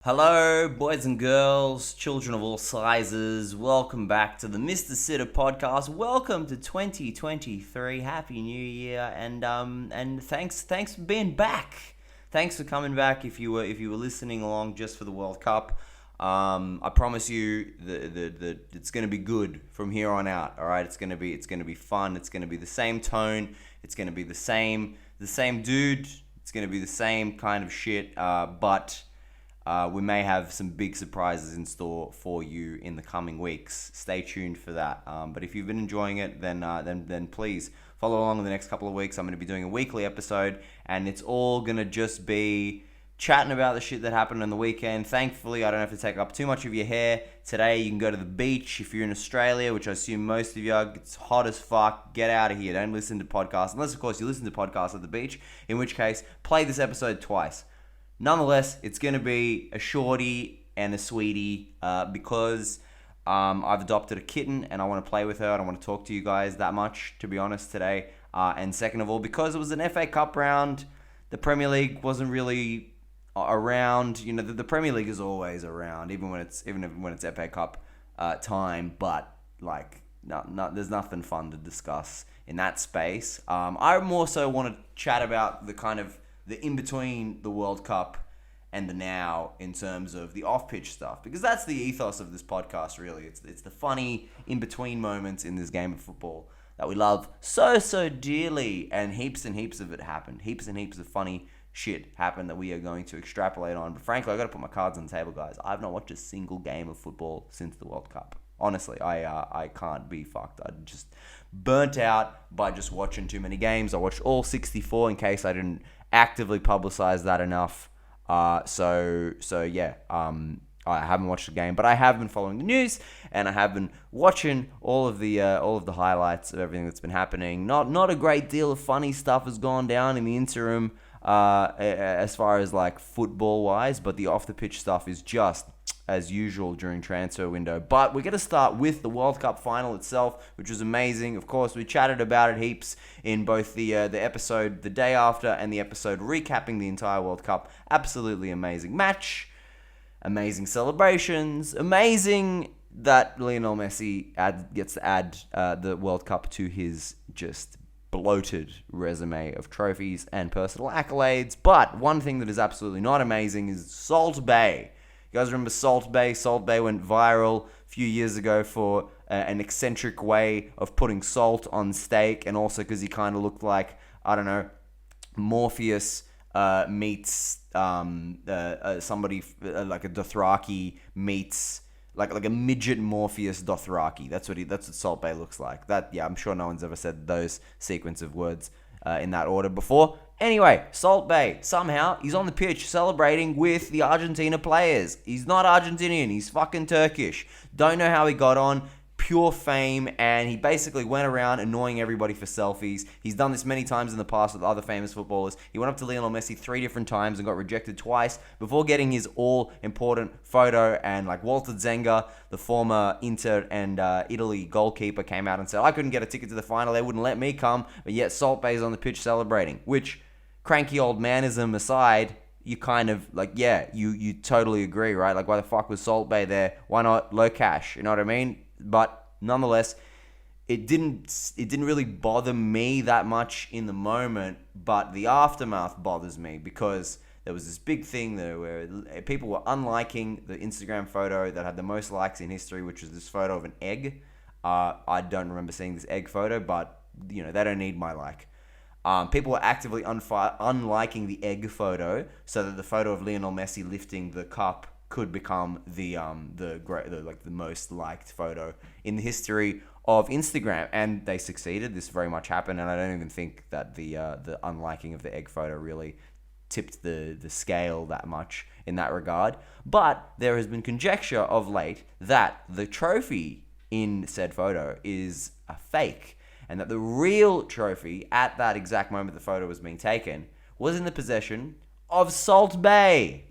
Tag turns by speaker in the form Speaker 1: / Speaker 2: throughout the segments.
Speaker 1: Hello, boys and girls, children of all sizes. Welcome back to the Mr. Sitter podcast. Welcome to 2023. Happy New Year, and thanks for being back. Thanks for coming back. If you were listening along just for the World Cup, I promise you the it's gonna be good from here on out. All right, it's gonna be fun. It's gonna be the same tone. It's gonna be the same dude. It's gonna be the same kind of shit. But we may have some big surprises in store for you in the coming weeks. Stay tuned for that. But if you've been enjoying it, then please follow along in the next couple of weeks. I'm going to be doing a weekly episode, and it's all going to just be chatting about the shit that happened on the weekend. Thankfully, I don't have to take up too much of your hair. Today, you can go to the beach if you're in Australia, which I assume most of you are. It's hot as fuck. Get out of here. Don't listen to podcasts. Unless, of course, you listen to podcasts at the beach, in which case, play this episode twice. Nonetheless, it's going to be a shorty and a sweetie because I've adopted a kitten and I want to play with her. I don't want to talk to you guys that much, to be honest, today. And second of all, because it was an FA Cup round, the Premier League wasn't really around. You know, the Premier League is always around, even when it's FA Cup time. But like, there's nothing fun to discuss in that space. I more so want to chat about the kind of the in-between the World Cup and the now in terms of the off-pitch stuff. Because that's the ethos of this podcast, really. It's the funny in-between moments in this game of football that we love so dearly. And heaps of it happened. Heaps and heaps of funny shit happened that we are going to extrapolate on. But frankly, I've got to put my cards on the table, guys. I've not watched a single game of football since the World Cup. Honestly, I can't be fucked. I just burnt out by just watching too many games. I watched all 64 in case I didn't actively publicize that enough. So yeah. I haven't watched the game, but I have been following the news, and I have been watching all of the highlights of everything that's been happening. Not a great deal of funny stuff has gone down in the interim, as far as like football wise, but the off the pitch stuff is just as usual during transfer window. But we're going to start with the World Cup final itself, which was amazing. Of course, we chatted about it heaps in both the episode the day after and the episode recapping the entire World Cup. Absolutely amazing match, amazing celebrations, amazing that Lionel Messi gets to add the World Cup to his just bloated resume of trophies and personal accolades. But one thing that is absolutely not amazing is Salt Bae. You guys remember Salt Bae? Salt Bae went viral a few years ago for an eccentric way of putting salt on steak, and also because he kind of looked like, I don't know, Morpheus meets somebody like a Dothraki meets like a midget Morpheus Dothraki. That's what Salt Bae looks like. I'm sure no one's ever said those sequence of words in that order before. Anyway, Salt Bae, somehow, he's on the pitch celebrating with the Argentina players. He's not Argentinian, he's fucking Turkish. Don't know how he got on, pure fame, and he basically went around annoying everybody for selfies. He's done this many times in the past with other famous footballers. He went up to Lionel Messi 3 different times and got rejected twice before getting his all-important photo, and like Walter Zenga, the former Inter and Italy goalkeeper, came out and said, I couldn't get a ticket to the final, they wouldn't let me come, but yet Salt Bae's on the pitch celebrating, which, cranky old manism aside, you kind of like, yeah, you totally agree, right? Like, why the fuck was Salt Bae there? Why not Low Cash? You know what I mean? But nonetheless, it didn't really bother me that much in the moment, but the aftermath bothers me because there was this big thing there where people were unliking the Instagram photo that had the most likes in history, which was this photo of an egg. I don't remember seeing this egg photo, but you know, they don't need my like. People were actively unliking the egg photo so that the photo of Lionel Messi lifting the cup could become the most liked photo in the history of Instagram, and they succeeded. This very much happened, and I don't even think that the unliking of the egg photo really tipped the scale that much in that regard. But there has been conjecture of late that the trophy in said photo is a fake, and that the real trophy at that exact moment the photo was being taken was in the possession of Salt Bae.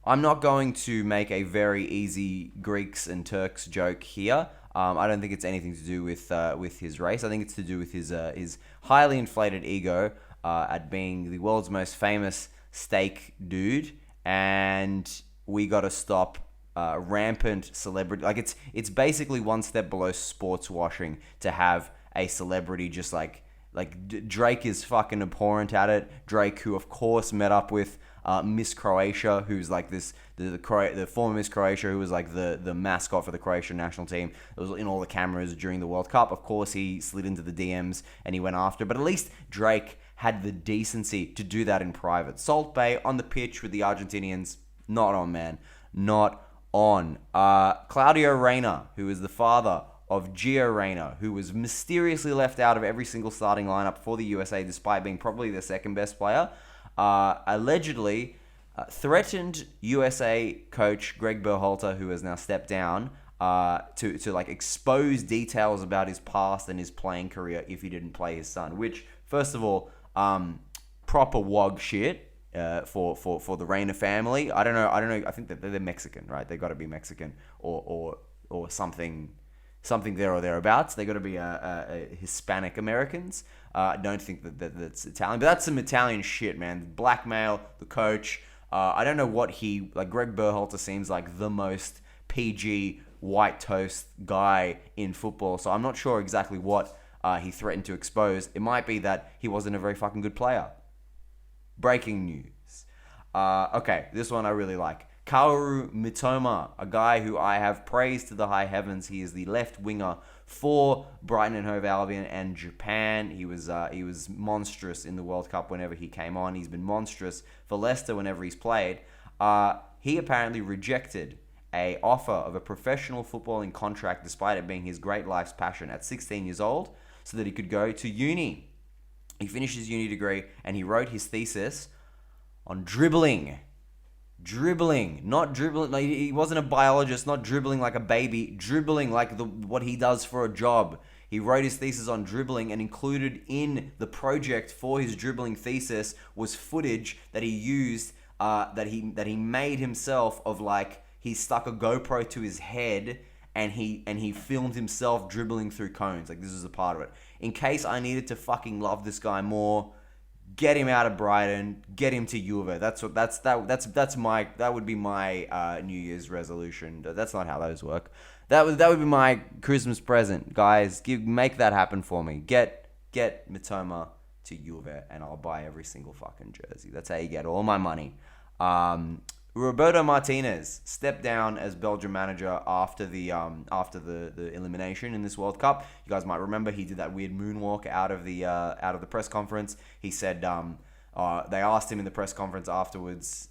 Speaker 1: I'm not going to make a very easy Greeks and Turks joke here. I don't think it's anything to do with his race. I think it's to do with his highly inflated ego at being the world's most famous steak dude and we got to stop rampant celebrity. Like it's basically one step below sports washing to have a celebrity just like Drake is fucking abhorrent at it. Drake, who of course met up with Miss Croatia, who's like the former Miss Croatia, who was like the mascot for the Croatian national team. It was in all the cameras during the World Cup. Of course, he slid into the DMs and he went after. But at least Drake had the decency to do that in private. Salt Bae on the pitch with the Argentinians, not on, man, not on. Claudio Reyna, who is the father of Gio Reyna, who was mysteriously left out of every single starting lineup for the USA despite being probably their second best player, allegedly threatened USA coach Greg Berhalter, who has now stepped down, to like expose details about his past and his playing career if he didn't play his son. Which, first of all, proper wog shit for the Reyna family. I don't know. I think that they're Mexican, right? They got to be Mexican or something there or thereabouts. They got to be Hispanic Americans. I don't think that's Italian, but that's some Italian shit, man. Blackmail the coach. I don't know what Greg Berhalter seems like the most PG white toast guy in football, so I'm not sure exactly what he threatened to expose. It might be that he wasn't a very fucking good player. Breaking news. Okay, this one I really like. Kaoru Mitoma, a guy who I have praised to the high heavens. He is the left winger for Brighton and Hove Albion and Japan. He was monstrous in the World Cup whenever he came on. He's been monstrous for Leicester whenever he's played. He apparently rejected a offer of a professional footballing contract despite it being his great life's passion at 16 years old so that he could go to uni. He finished his uni degree and he wrote his thesis on dribbling. Not dribbling. Like, he wasn't a biologist, not dribbling like a baby, dribbling like what he does for a job. He wrote his thesis on dribbling, and included in the project for his dribbling thesis was footage that he used, that he made himself of, like, he stuck a GoPro to his head and he filmed himself dribbling through cones. Like, this is a part of it. In case I needed to fucking love this guy more, get him out of Brighton. Get him to Juve. That would be my New Year's resolution. That's not how those work. That would be my Christmas present, guys. Make that happen for me. Get Mitoma to Juve, and I'll buy every single fucking jersey. That's how you get all my money. Roberto Martinez stepped down as Belgium manager after the elimination in this World Cup. You guys might remember he did that weird moonwalk out of the press conference. He said they asked him in the press conference afterwards,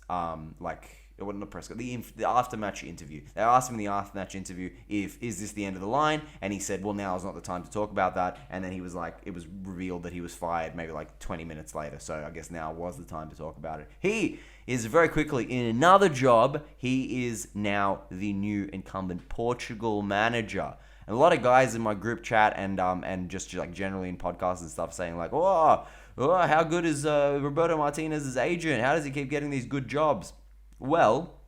Speaker 1: it wasn't a press conference, the after-match interview. They asked him in the after-match interview is this the end of the line? And he said, well, now is not the time to talk about that. And then he was like, it was revealed that he was fired maybe like 20 minutes later. So I guess now was the time to talk about it. He is very quickly in another job. He is now the new incumbent Portugal manager. And a lot of guys in my group chat and just like generally in podcasts and stuff saying like, oh, how good is Roberto Martinez's agent? How does he keep getting these good jobs? Well,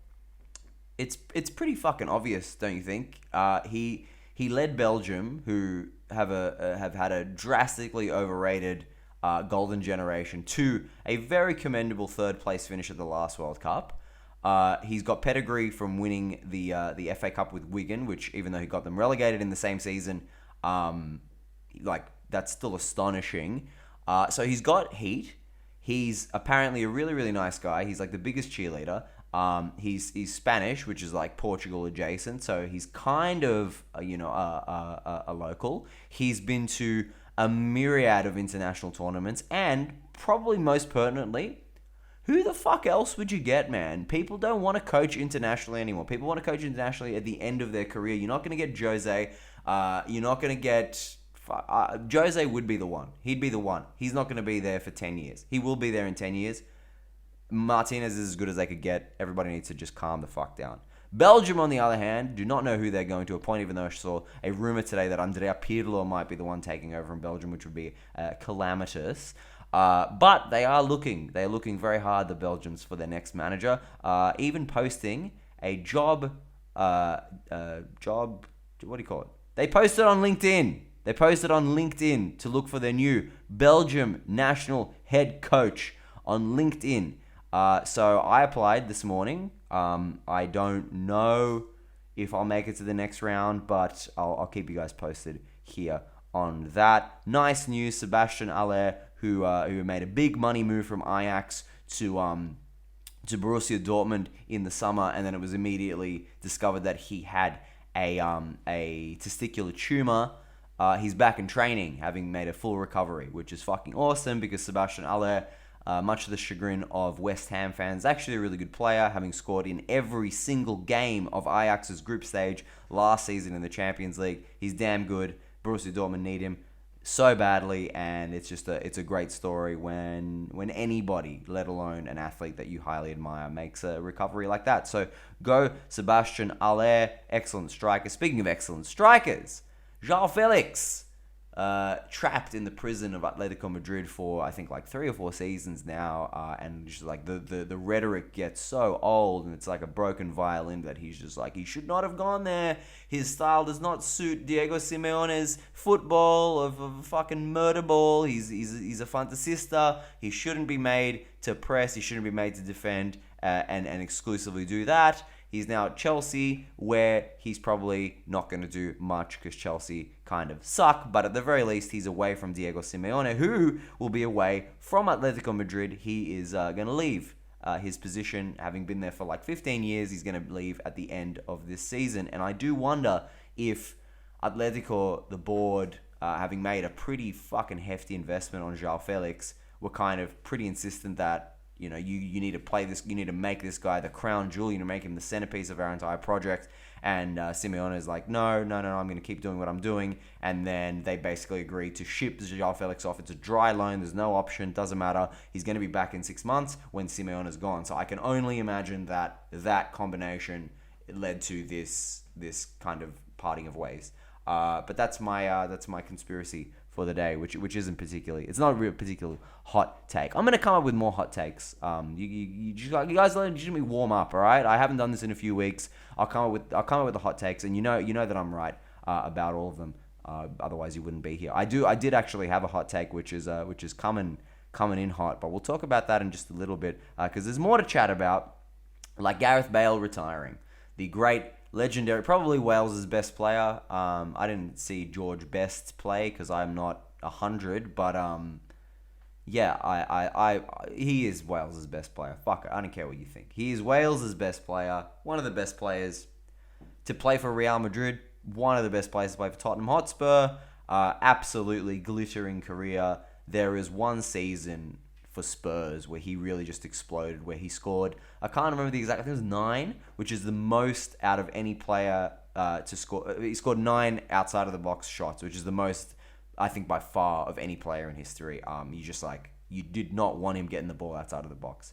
Speaker 1: it's pretty fucking obvious, don't you think? He led Belgium, who have had a drastically overrated golden generation, to a very commendable third place finish at the last World Cup. He's got pedigree from winning the FA Cup with Wigan, which even though he got them relegated in the same season, that's still astonishing. So he's got heat. He's apparently a really, really nice guy. He's like the biggest cheerleader. He's Spanish, which is like Portugal adjacent, so he's kind of a local. He's been to a myriad of international tournaments, and probably most pertinently, who the fuck else would you get, man? People don't want to coach internationally anymore. People want to coach internationally at the end of their career. You're not going to get Jose. You're not going to get... Jose would be the one. He'd be the one. He's not going to be there for 10 years. He will be there in 10 years. Martinez is as good as they could get. Everybody needs to just calm the fuck down. Belgium, on the other hand, do not know who they're going to appoint, even though I saw a rumor today that Andrea Pirlo might be the one taking over in Belgium, which would be calamitous. But they are looking. They're looking very hard, the Belgians, for their next manager. Even posting a job... what do you call it? They posted on LinkedIn. They posted on LinkedIn to look for their new Belgium national head coach on LinkedIn. So I applied this morning. I don't know if I'll make it to the next round, but I'll keep you guys posted here on that. Nice news, Sebastian Haller, who made a big money move from Ajax to Borussia Dortmund in the summer, and then it was immediately discovered that he had a testicular tumor. He's back in training, having made a full recovery, which is fucking awesome because Sebastian Haller, much to the chagrin of West Ham fans, is actually a really good player, having scored in every single game of Ajax's group stage last season in the Champions League. He's damn good. Borussia Dortmund need him so badly, and it's a great story when anybody, let alone an athlete that you highly admire, makes a recovery like that. So go Sebastian Haller, excellent striker. Speaking of excellent strikers, João Felix, trapped in the prison of Atletico Madrid for I think like 3 or 4 seasons now, and just like the rhetoric gets so old, and it's like a broken violin that he's just like, he should not have gone there. His style does not suit Diego Simeone's football of a fucking murder ball. He's a fantasista. He shouldn't be made to press. He shouldn't be made to defend and exclusively do that. He's now at Chelsea, where he's probably not going to do much because Chelsea kind of suck. But at the very least, he's away from Diego Simeone, who will be away from Atletico Madrid. He is going to leave his position, having been there for like 15 years. He's going to leave at the end of this season. And I do wonder if Atletico, the board, having made a pretty fucking hefty investment on João Felix, were kind of pretty insistent that, you know, you need to play this, you need to make this guy the crown jewel, you need to make him the centerpiece of our entire project. And Simeone is like, no, I'm going to keep doing what I'm doing. And then they basically agree to ship João Felix off. It's a dry loan, there's no option, doesn't matter. He's going to be back in 6 months when Simeone is gone. So I can only imagine that combination led to this kind of parting of ways. But that's my conspiracy for the day, which isn't particularly, it's not a real particularly hot take. I'm gonna come up with more hot takes. You guys let me warm up, all right? I haven't done this in a few weeks. I'll come up with the hot takes, and you know that I'm right about all of them. Otherwise, you wouldn't be here. I did actually have a hot take, which is coming in hot, but we'll talk about that in just a little bit because there's more to chat about, like Gareth Bale retiring, the great, legendary, probably Wales' best player. I didn't see George Best play because I'm not 100, but yeah, he is Wales' best player. Fuck it, I don't care what you think. He is Wales' best player, one of the best players to play for Real Madrid, one of the best players to play for Tottenham Hotspur. Absolutely glittering career. There is one season for Spurs where he really just exploded, where he scored, I can't remember the exact, I think it was 9, which is the most out of any player to score. He scored 9 outside of the box shots, which is the most, I think, by far of any player in history. You did not want him getting the ball outside of the box.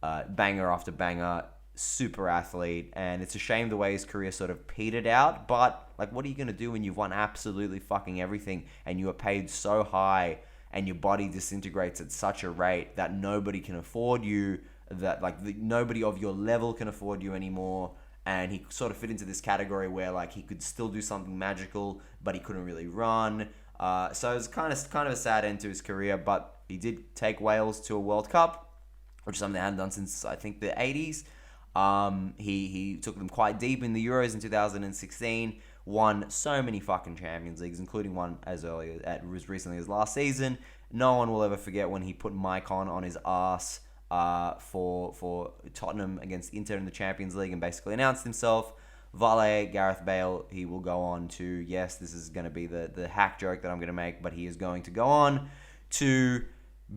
Speaker 1: Banger after banger, super athlete, and it's a shame the way his career sort of petered out, but like, what are you going to do when you've won absolutely fucking everything and you are paid so high and your body disintegrates at such a rate that nobody can afford you, that nobody of your level can afford you anymore? And he sort of fit into this category where like he could still do something magical, but he couldn't really run. So it's kind of a sad end to his career, but he did take Wales to a World Cup, which is something they hadn't done since I think the 80s. He took them quite deep in the Euros in 2016. Won so many fucking Champions Leagues, including one as recently as last season. No one will ever forget when he put Maicon on his ass for Tottenham against Inter in the Champions League and basically announced himself. Gareth Bale, he will go on to, yes, this is going to be the hack joke that I'm going to make, but he is going to go on to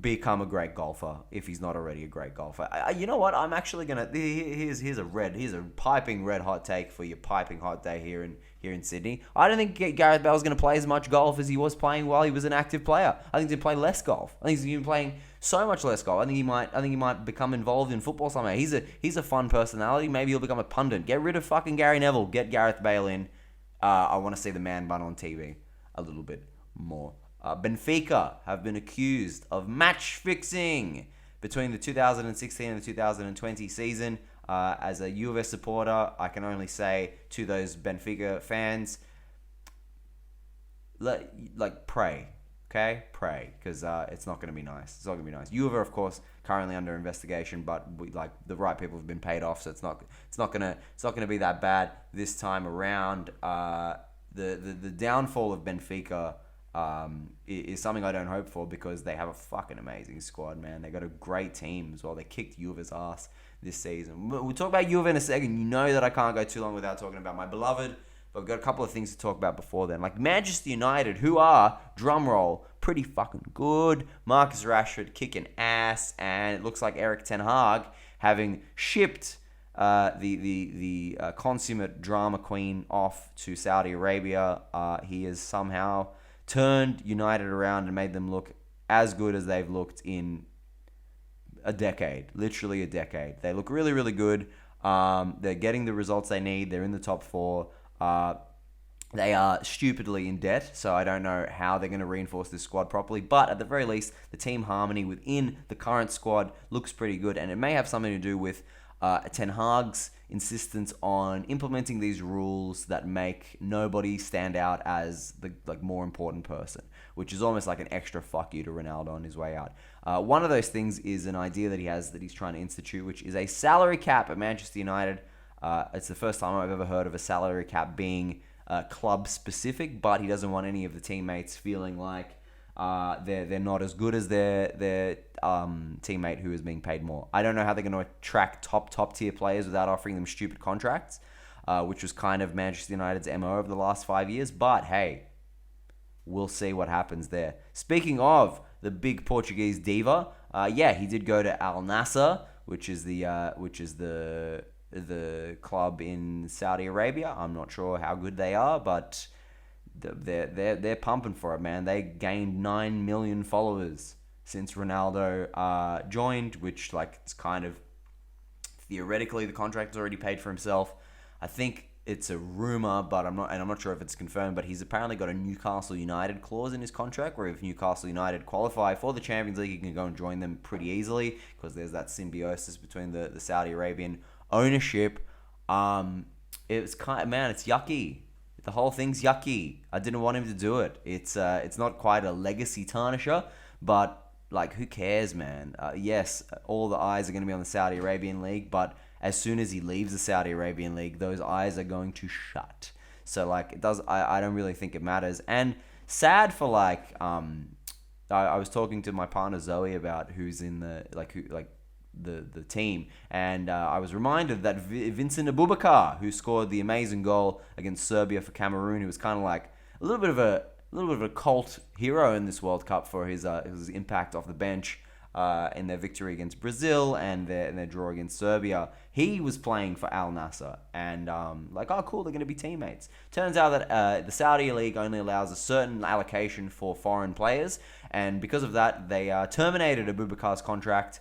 Speaker 1: become a great golfer if he's not already a great golfer. You know what? I'm actually gonna here's a piping red hot take for your piping hot day here in Sydney. I don't think Gareth Bale's gonna play as much golf as he was playing while he was an active player. I think he's gonna play less golf. I think he's gonna be playing so much less golf. I think he might become involved in football somehow. He's a fun personality. Maybe he'll become a pundit. Get rid of fucking Gary Neville. Get Gareth Bale in. I want to see the man bun on TV a little bit more. Benfica have been accused of match fixing between the 2016 and the 2020 season. As a Juve supporter, I can only say to those Benfica fans, pray. Okay, pray, because it's not going to be nice. It's not going to be nice. Juve are, of course, currently under investigation, but the right people have been paid off, so it's not gonna be that bad this time around. The downfall of Benfica is something I don't hope for, because they have a fucking amazing squad, man. They got a great team as well. They kicked Juve's ass this season. We'll talk about Juve in a second. You know that I can't go too long without talking about my beloved. But we've got a couple of things to talk about before then. Like Manchester United, who are, drumroll, pretty fucking good. Marcus Rashford kicking ass. And it looks like Erik ten Hag, having shipped the consummate drama queen off to Saudi Arabia, he has somehow turned United around and made them look as good as they've looked in a decade. Literally a decade. They look really, really good. They're getting the results they need. They're in the top four. They are stupidly in debt, so I don't know how they're going to reinforce this squad properly. But at the very least, the team harmony within the current squad looks pretty good, and it may have something to do with Ten Hag's insistence on implementing these rules that make nobody stand out as the more important person, which is almost like an extra fuck you to Ronaldo on his way out. One of those things is an idea that he's trying to institute, which is a salary cap at Manchester United. It's the first time I've ever heard of a salary cap being club specific, but he doesn't want any of the teammates feeling like they're not as good as their teammate who is being paid more. I don't know how they're going to attract top tier players without offering them stupid contracts, which was kind of Manchester United's MO over the last 5 years. But hey, we'll see what happens there. Speaking of the big Portuguese diva, he did go to Al Nassr, which is the club in Saudi Arabia. I'm not sure how good they are, but they're pumping for it, man. They gained 9 million followers since Ronaldo joined, which it's kind of theoretically the contract is already paid for himself. I think it's a rumor, but I'm not sure if it's confirmed. But he's apparently got a Newcastle United clause in his contract, where if Newcastle United qualify for the Champions League, he can go and join them pretty easily, because there's that symbiosis between the Saudi Arabian ownership. It's yucky. The whole thing's yucky. I didn't want him to do it. It's not quite a legacy tarnisher, but who cares, man? Yes, all the eyes are going to be on the Saudi Arabian League, but as soon as he leaves the Saudi Arabian League, those eyes are going to shut. So it does. I don't really think it matters. And sad for I was talking to my partner Zoe about who's in the team, and I was reminded that Vincent Aboubakar, who scored the amazing goal against Serbia for Cameroon, who was kind of a little bit of a cult hero in this World Cup for his impact off the bench in their victory against Brazil and their draw against Serbia. He was playing for Al Nassr, and cool, they're going to be teammates. Turns out that the Saudi League only allows a certain allocation for foreign players, and because of that, they terminated Aboubakar's contract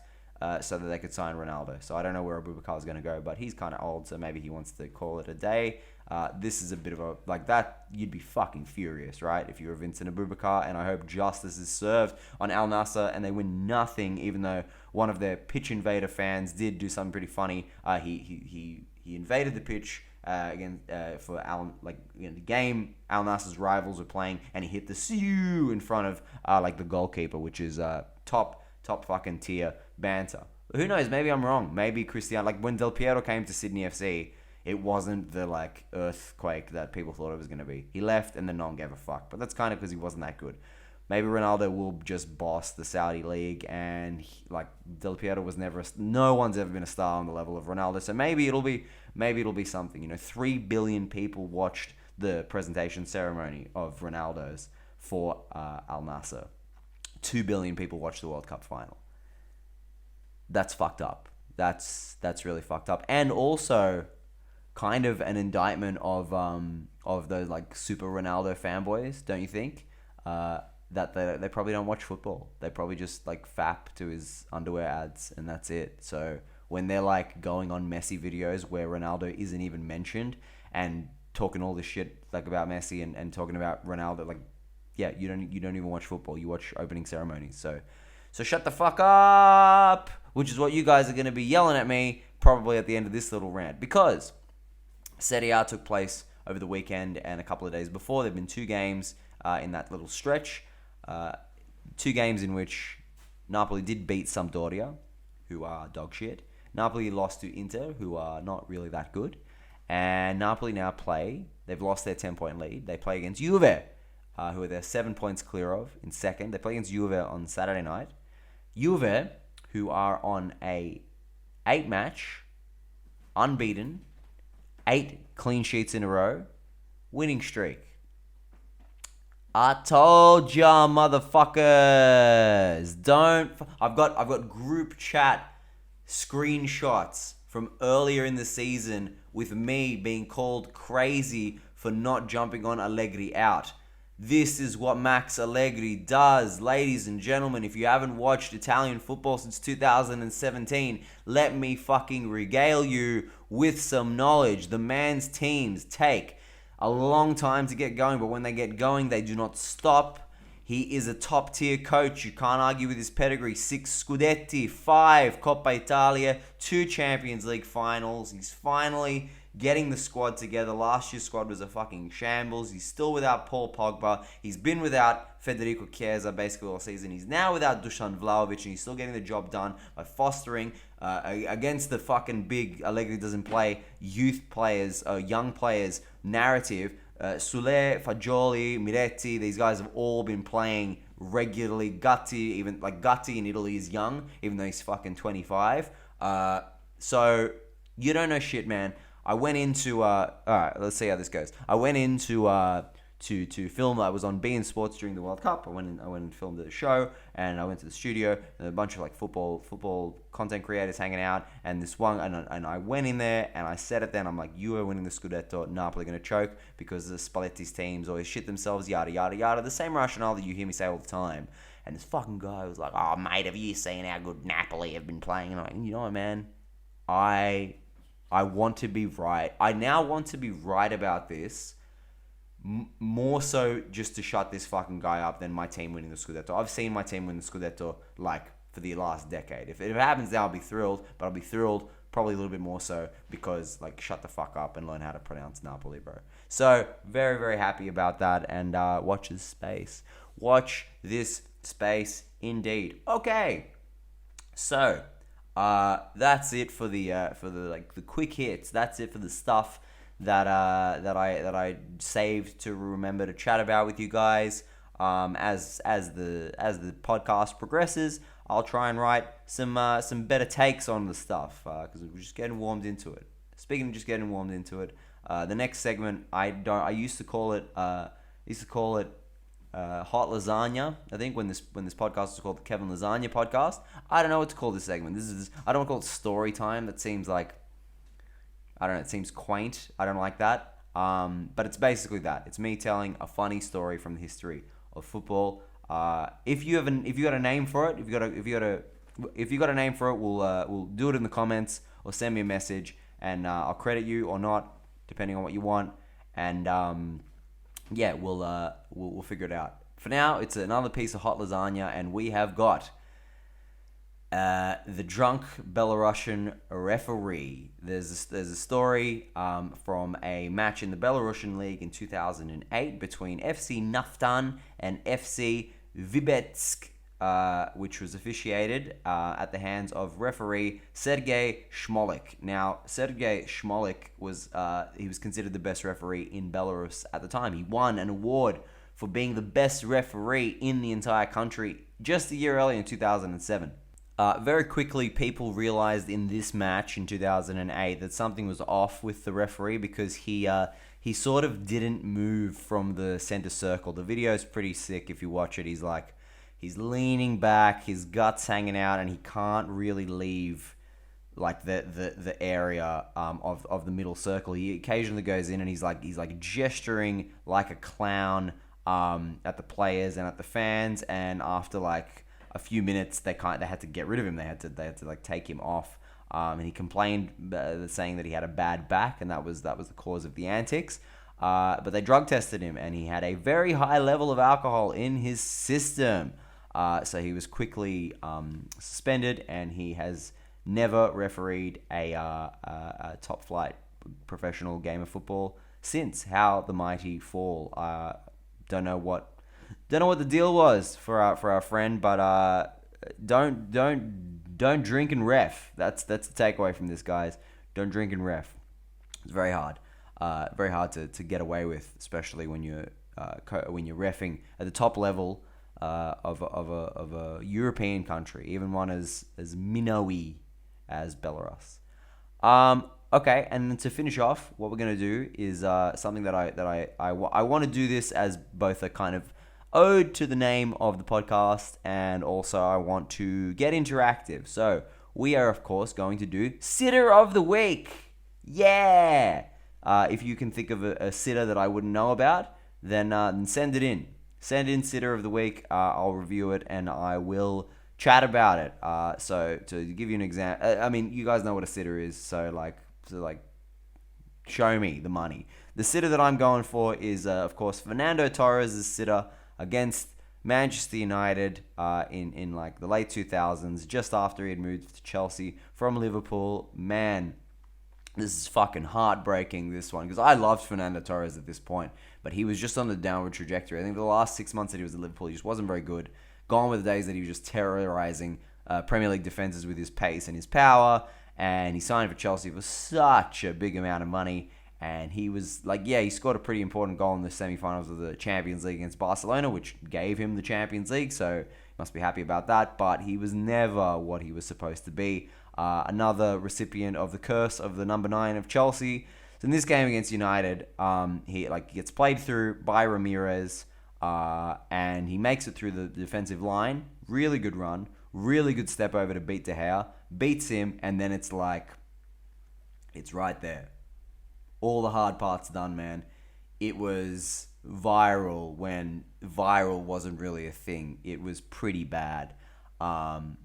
Speaker 1: so that they could sign Ronaldo. So I don't know where Aboubakar is going to go, but he's kind of old, so maybe he wants to call it a day. This is a bit of a, that, you'd be fucking furious, right? If you were Vincent Aboubakar, and I hope justice is served on Al Nassr and they win nothing, even though one of their pitch invader fans did do something pretty funny. He invaded the pitch again for the game Al Nassr's rivals were playing, and he hit the "see-you" in front of the goalkeeper, which is top fucking tier banter. Who knows? Maybe I'm wrong. Maybe Cristiano, when Del Piero came to Sydney FC, it wasn't the earthquake that people thought it was going to be. He left and then no one gave a fuck. But that's kind of because he wasn't that good. Maybe Ronaldo will just boss the Saudi league, and Del Piero was never. No one's ever been a star on the level of Ronaldo. So maybe it'll be something. 3 billion people watched the presentation ceremony of Ronaldo's for Al Nassr. 2 billion people watched the World Cup final. That's fucked up. That's really fucked up, and also kind of an indictment of those super Ronaldo fanboys, don't you think? That they probably don't watch football. They probably just fap to his underwear ads, and that's it. So when they're going on Messi videos where Ronaldo isn't even mentioned and talking all this shit about Messi and talking about Ronaldo, you don't even watch football. You watch opening ceremonies. So shut the fuck up, which is what you guys are going to be yelling at me probably at the end of this little rant, because Serie A took place over the weekend and a couple of days before. There have been 2 games in that little stretch. 2 games in which Napoli did beat Sampdoria, who are dog shit. Napoli lost to Inter, who are not really that good. And Napoli now they've lost their 10-point lead. They play against Juve, who are they're 7 points clear of in second. They play against Juve on Saturday night. Juve, who are on a 8-match, unbeaten, 8 clean sheets in a row, winning streak. I told ya, motherfuckers. I've got group chat screenshots from earlier in the season with me being called crazy for not jumping on Allegri out. This is what Max Allegri does. Ladies and gentlemen, if you haven't watched Italian football since 2017, let me fucking regale you with some knowledge. The man's teams take a long time to get going, but when they get going, they do not stop. He is a top-tier coach. You can't argue with his pedigree. 6 Scudetti, 5 Coppa Italia, 2 Champions League finals. He's finally getting the squad together. Last year's squad was a fucking shambles. He's still without Paul Pogba. He's been without Federico Chiesa basically all season. He's now without Dusan Vlahovic, and he's still getting the job done by fostering against the fucking big Allegri doesn't play youth players, young players narrative. Sule, Fagioli, Miretti, these guys have all been playing regularly. Gatti in Italy is young, even though he's fucking 25. So you don't know shit, man. I went into alright, let's see how this goes. I went into to film. I was on beIN Sports during the World Cup. I went and filmed the show, and I went to the studio, and a bunch of like football content creators hanging out, and this one, and I went in there, and I said it then, I'm like, you are winning the Scudetto, Napoli are going to choke, because the Spalletti's teams always shit themselves, yada, yada, yada, the same rationale that you hear me say all the time. And this fucking guy was like, oh, mate, have you seen how good Napoli have been playing? And I'm like, you know what, man, I want to be right. I now want to be right about this, more so just to shut this fucking guy up than my team winning the Scudetto. I've seen my team win the Scudetto, like, for the last decade. If it happens now, I'll be thrilled, but I'll be thrilled probably a little bit more so because, like, shut the fuck up and learn how to pronounce Napoli, bro. So, very, very happy about that, and watch this space. Watch this space, indeed. Okay, so that's it for the quick hits. That's it for the stuff that I saved to remember to chat about with you guys. As the podcast progresses, I'll try and write some better takes on the stuff because we're just getting warmed into it. Speaking of just getting warmed into it, the next segment I used to call it hot lasagna. I think when this podcast was called the Kevin Lasagna podcast. I don't know what to call this segment. I don't want to call it story time. That seems like, I don't know, it seems quaint. I don't like that. But it's basically that. It's me telling a funny story from the history of football. If you got a name for it, if you got a name for it, we'll do it in the comments or send me a message, and I'll credit you or not, depending on what you want. And yeah, we'll figure it out. For now, it's another piece of hot lasagna, and we have got the drunk Belarusian referee. There's a story from a match in the Belarusian league in 2008 between FC Naftan and FC Vibetsk, which was officiated at the hands of referee Sergei Shmolik. Now, Sergei Shmolik was considered the best referee in Belarus at the time. He won an award for being the best referee in the entire country just a year earlier in 2007. Very quickly, people realized in this match in 2008 that something was off with the referee because he sort of didn't move from the center circle. The video is pretty sick if you watch it. He's leaning back, his guts hanging out, and he can't really leave like the area of the middle circle. He occasionally goes in and he's like gesturing like a clown at the players and at the fans, and after like a few minutes, they had to get rid of him. They had to like take him off, and he complained, saying that he had a bad back, and that was the cause of the antics. But they drug tested him, and he had a very high level of alcohol in his system. So he was quickly suspended, and he has never refereed a top flight professional game of football since. How the mighty fall. Don't know what Don't know what the deal was for our friend, but don't drink and ref. That's the takeaway from this, guys. Don't drink and ref. It's very hard to get away with, especially when you're reffing at the top level of a European country, even one as minnowy as Belarus. Okay, and to finish off, what we're gonna do is something that I want to do this as both a kind of ode to the name of the podcast, and also I want to get interactive. So we are, of course, going to do Sitter of the Week. Yeah! If you can think of a sitter that I wouldn't know about, then send it in. Send in Sitter of the Week. I'll review it and I will chat about it. So to give you an example, I mean, you guys know what a sitter is, so show me the money. The sitter that I'm going for is, of course, Fernando Torres' sitter against Manchester United in like the late 2000s, just after he had moved to Chelsea from Liverpool. Man, this is fucking heartbreaking, this one, because I loved Fernando Torres at this point, but he was just on the downward trajectory. I think the last 6 months that he was at Liverpool, he just wasn't very good. Gone were the days that he was just terrorizing Premier League defenses with his pace and his power, and he signed for Chelsea for such a big amount of money, and he was like, yeah, he scored a pretty important goal in the semi-finals of the Champions League against Barcelona, which gave him the Champions League, so must be happy about that, but he was never what he was supposed to be. Another recipient of the curse of the number 9 of Chelsea. So in this game against United, he gets played through by Ramirez, and he makes it through the defensive line. Really good run, really good step over to beat De Gea, beats him, and then it's like, it's right there. All the hard parts done, man. It was viral when viral wasn't really a thing. It was pretty bad. For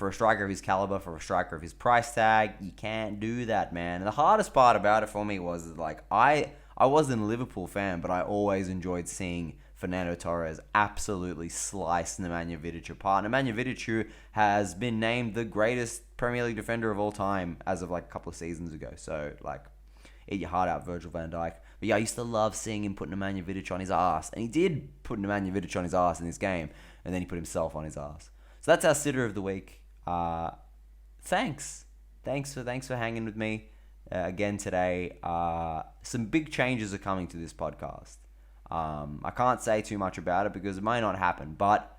Speaker 1: a striker of his caliber, for a striker of his price tag, you can't do that, man. And the hardest part about it for me was like I wasn't a Liverpool fan, but I always enjoyed seeing Fernando Torres absolutely slice Nemanja Vidic apart. Nemanja Vidic, who has been named the greatest Premier League defender of all time as of like a couple of seasons ago. So like, eat your heart out, Virgil van Dijk. But yeah, I used to love seeing him put Nemanja Vidic on his ass, and he did put Nemanja Vidic on his ass in this game, and then he put himself on his ass. So that's our sitter of the week. Thanks for hanging with me again today. Some big changes are coming to this podcast. I can't say too much about it because it might not happen, but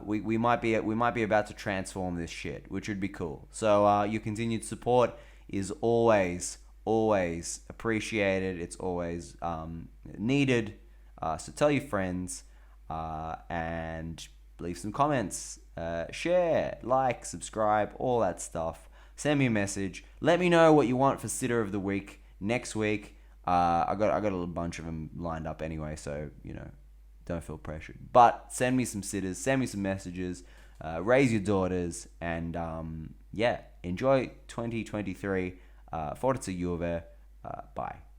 Speaker 1: we might be about to transform this shit, which would be cool. So your continued support is always appreciated. It's always needed. So tell your friends and leave some comments, share, like, subscribe, all that stuff. Send me a message. Let me know what you want for Sitter of the Week next week. I got a little bunch of them lined up anyway, so don't feel pressured. But send me some sitters, send me some messages, raise your daughters, and enjoy 2023. Forza Juve. Bye.